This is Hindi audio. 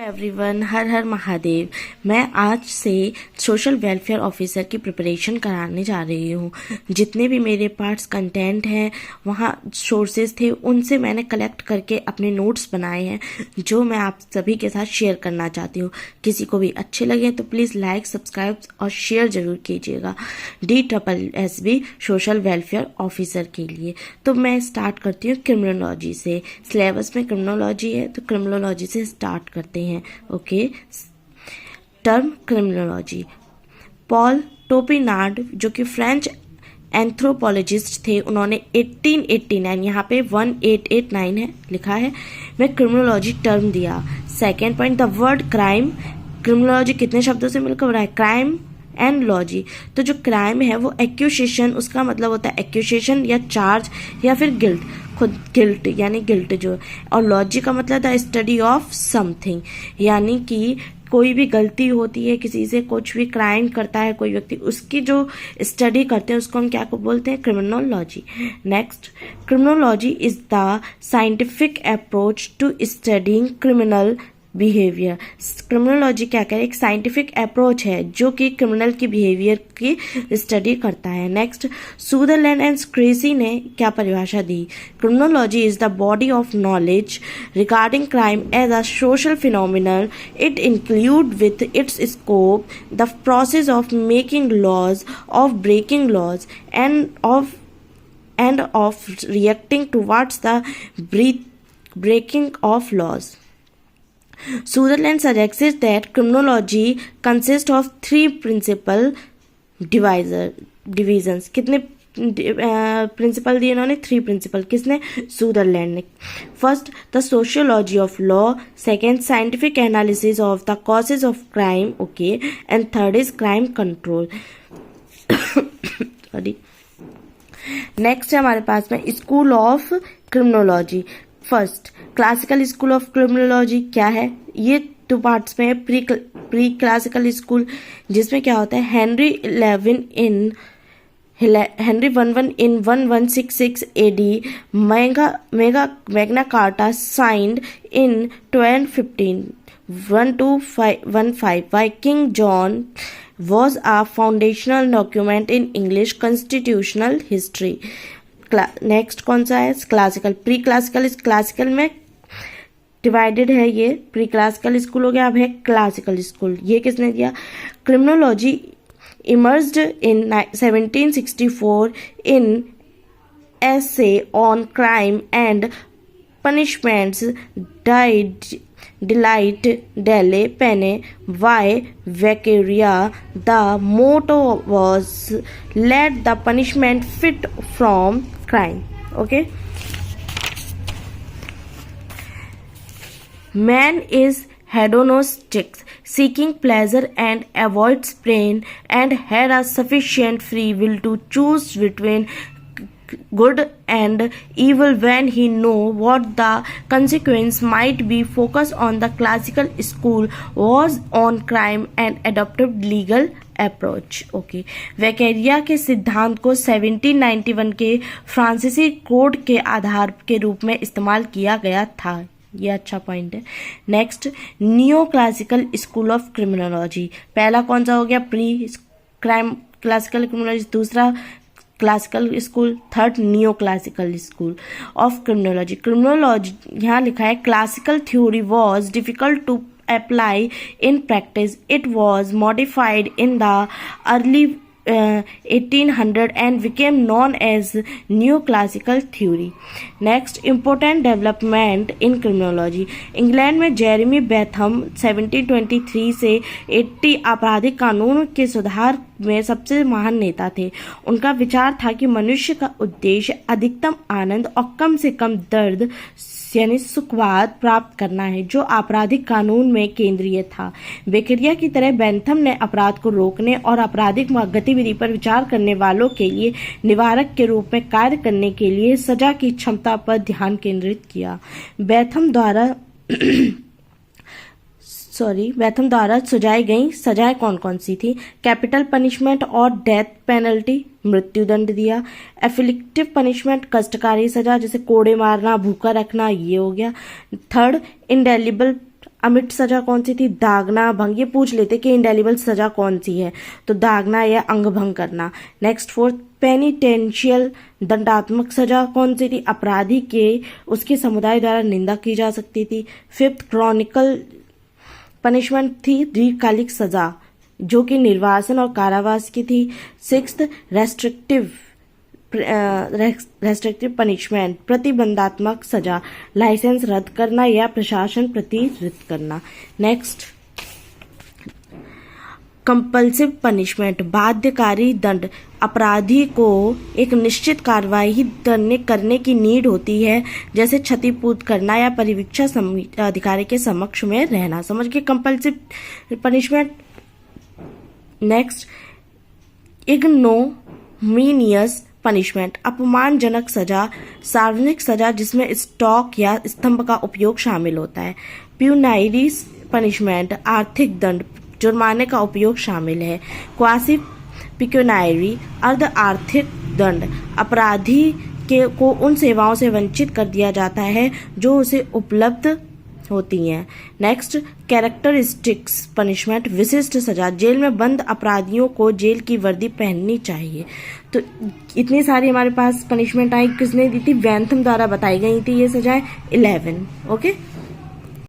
एवरीवन, हर हर महादेव। मैं आज से सोशल वेलफेयर ऑफिसर की प्रिपरेशन कराने जा रही हूँ। जितने भी मेरे पार्ट्स कंटेंट हैं, वहाँ सोर्सेज थे, उनसे मैंने कलेक्ट करके अपने नोट्स बनाए हैं जो मैं आप सभी के साथ शेयर करना चाहती हूँ। किसी को भी अच्छे लगे तो प्लीज़ लाइक, सब्सक्राइब और शेयर ज़रूर कीजिएगा DSSB सोशल वेलफेयर ऑफिसर के लिए। तो मैं स्टार्ट करती हूँ क्रिमिनोलॉजी से। सिलेबस में क्रिमिनोलॉजी है तो क्रिमिनोलॉजी से स्टार्ट करते हैं। Okay, term criminology. पॉल टोपिनार्ड जो कि फ्रेंच एंथ्रोपोलॉजिस्ट थे, उन्होंने 1889, यहाँ पे 1889 है लिखा है, में क्रिमिनोलॉजी टर्म दिया। Second point, the word crime. Criminology कितने शब्दों से मिलकर बना है? Crime and logy. तो जो क्राइम है वो एक्यूसेशन, उसका मतलब होता है एक्यूसेशन या चार्ज या फिर गिल्ट, खुद गिल्ट यानी गिल्ट जो। और लॉजी का मतलब द स्टडी ऑफ समथिंग, यानी कि कोई भी गलती होती है किसी से, कुछ भी क्राइम करता है कोई व्यक्ति, उसकी जो स्टडी करते हैं उसको हम क्या को बोलते हैं? Criminology. Next, criminology is the scientific approach to studying criminal behaviour. Criminology क्या करे? एक साइंटिफिक अप्रोच है जो कि क्रिमिनल की बिहेवियर की स्टडी करता है। नेक्स्ट, सुदरलैंड एंड क्रेसी ने क्या परिभाषा दी? Criminology is the body of knowledge regarding crime as a social phenomenal. It include with its scope the process of making laws, of breaking laws and of reacting towards the breaking of laws. Sutherland suggests that criminology consists of three principal divisions. कितने प्रिंसिपल दिए इन्होंने? 3 प्रिंसिपल। किसने? सुदरलैंड ने। First, the sociology of law. Second, scientific analysis of the causes of crime. Okay, and third is crime control. Sorry. Next है हमारे पास में school of criminology. First, classical school of criminology क्या है? ये 2 पार्ट्स में है। प्री क्लासिकल स्कूल, जिसमें क्या होता है? Henry 11 in 1166 AD, Magna carta signed in 1215 by King John, was a foundational document in English constitutional history. Next कौन सा है? क्लासिकल। प्री क्लासिकल, इस क्लासिकल में डिवाइडेड है, ये प्री क्लासिकल स्कूल हो गया। अब है क्लासिकल स्कूल। ये किसने दिया? Criminology emerged in 1764 in essay on crime and punishments, Delight Delle Pene by Vaccaria. The motto was let the punishment fit from crime. Okay. Man is hedonistic, seeking pleasure and avoids pain, and had a sufficient free will to choose between good and evil when he know what the consequence might be. Focus on the classical school was on crime and adopted legal approach. Okay, Beccaria के सिद्धांत को 1791 के फ्रांसीसी कोड के आधार के रूप में इस्तेमाल किया गया था. ये अच्छा पॉइंट है. Next, neo classical school of criminology. पहला कौन सा हो गया? Pre crime classical criminology. दूसरा classical school. Third, neo classical school of criminology. Criminology यहाँ लिखा है classical theory was difficult to apply in practice. It was modified in the early 1800 and became known as neoclassical theory. Next, important development in criminology. England में जेरेमी बेथम 1723 से 80 आपराधिक कानून के सुधार में सबसे महान नेता थे. उनका विचार था कि मनुष्य का उद्देश्य अधिकतम आनंद और कम से कम दर्द यानी सुखवाद प्राप्त करना है, जो आपराधिक कानून में केंद्रीय था. बेकरिया की तरह बेंथम ने अपराध को रोकने और आपराधिक गतिविधि पर विचार करने वालों के लिए निवारक के रूप में कार्य करने के लिए सजा की क्षमता पर ध्यान केंद्रित किया. बेंथम द्वारा सुझाई गई सजाएं कौन कौन सी थी? कैपिटल पनिशमेंट और डेथ पेनल्टी, मृत्युदंड दिया. एफिलिक्टिव पनिशमेंट, कष्टकारी सजा जैसे कोड़े मारना, भूखा रखना, ये हो गया. थर्ड, इंडेलिबल अमिट सजा कौन सी थी? दागना, भंग। ये पूछ लेते कि इंडेलिबल सजा कौन सी है, तो दागना या अंग भंग करना। नेक्स्ट फोर्थ, पेनिटेंशियल दंडात्मक सजा कौन सी थी? अपराधी के उसके समुदाय द्वारा निंदा की जा सकती थी। फिफ्थ, क्रॉनिकल पनिशमेंट थी दीर्घकालिक सजा जो कि निर्वासन और कारावास की थी। सिक्स्थ, रेस्ट्रिक्टिव पनिशमेंट प्रतिबंधात्मक सजा, लाइसेंस रद्द करना या प्रशासन प्रतिरद्द करना। नेक्स्ट, कंपल्सिव पनिशमेंट बाध्यकारी दंड, अपराधी को एक निश्चित कार्रवाई करने की नीड होती है, जैसे क्षतिपूर्ति करना या परिवीक्षा अधिकारी के समक्ष में रहना। समझ के कंपल्सिव पनिशमेंट। नेक्स्ट, इग्नोमिनियस पनिशमेंट अपमानजनक सजा, सार्वजनिक सजा जिसमें स्टॉक या स्तंभ का उपयोग शामिल होता है। प्यूनाइरी पनिशमेंट आर्थिक दंड, जुर्माने का उपयोग शामिल है। क्वासी पिक्यूनाइरी अर्ध आर्थिक दंड, अपराधी को उन सेवाओं से वंचित कर दिया जाता है जो उसे उपलब्ध होती हैं। नेक्स्ट, कैरेक्टरिस्टिक्स पनिशमेंट विशिष्ट सजा, जेल में बंद अपराधियों को जेल की वर्दी पहननी चाहिए। तो इतनी सारी हमारे पास पनिशमेंट आई, किसने दी थी? वैंथम द्वारा बताई गई थी ये सजाएं 11। ओके।